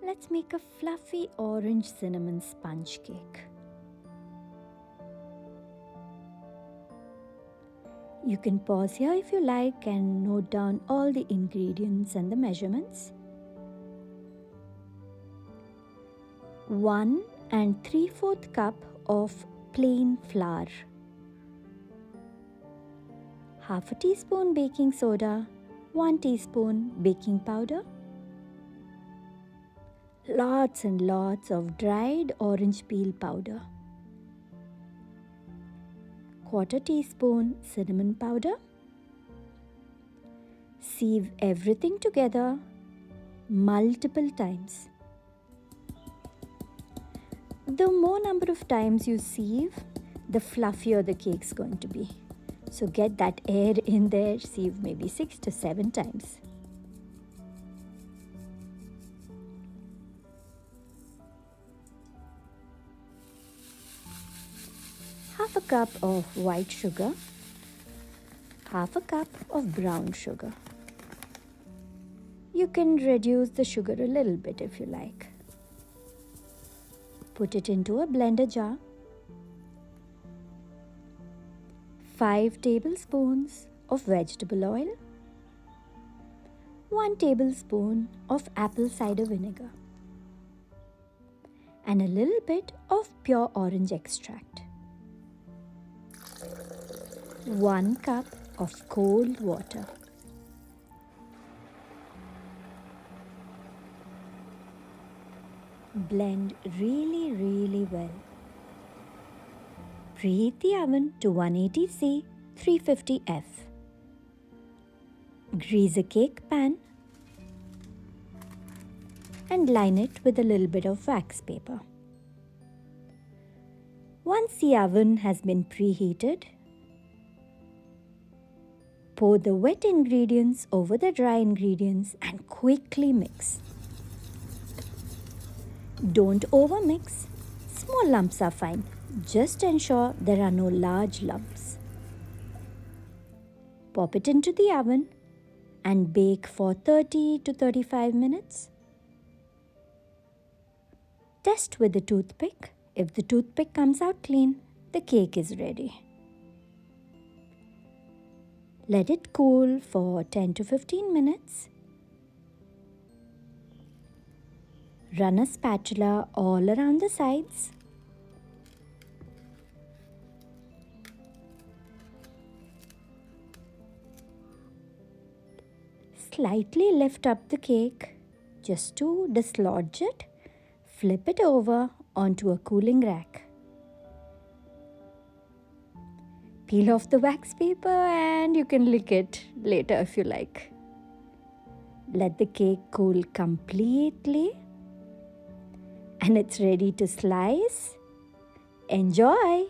Let's make a fluffy orange cinnamon sponge cake. You can pause here if you like and note down all the ingredients and the measurements. 1 3/4 cup of plain flour. 1/2 teaspoon baking soda. 1 teaspoon baking powder. Lots and lots of dried orange peel powder. 1/4 teaspoon cinnamon powder. Sieve everything together multiple times. The more number of times you sieve, the fluffier the cake's going to be. So get that air in there, sieve maybe 6 to 7 times. Half a cup of white sugar, half a cup of brown sugar. You can reduce the sugar a little bit if you like. Put it into a blender jar. 5 tablespoons of vegetable oil. 1 tablespoon of apple cider vinegar. And a little bit of pure orange extract. 1 cup of cold water. Blend really well. Preheat the oven to 180 C, 350 F. Grease a cake pan and line it with a little bit of wax paper. Once the oven has been preheated, pour the wet ingredients over the dry ingredients and quickly mix. Don't overmix. Small lumps are fine. Just ensure there are no large lumps. Pop it into the oven and bake for 30 to 35 minutes. Test with the toothpick. If the toothpick comes out clean, the cake is ready. Let it cool for 10 to 15 minutes. Run a spatula all around the sides. Slightly lift up the cake just to dislodge it. Flip it over onto a cooling rack. Peel off the wax paper and you can lick it later if you like. Let the cake cool completely and it's ready to slice. Enjoy!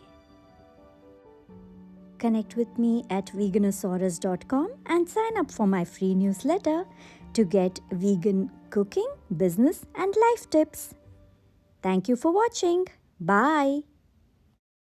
Connect with me at Veganosaurus.com and sign up for my free newsletter to get vegan cooking, business and life tips. Thank you for watching. Bye.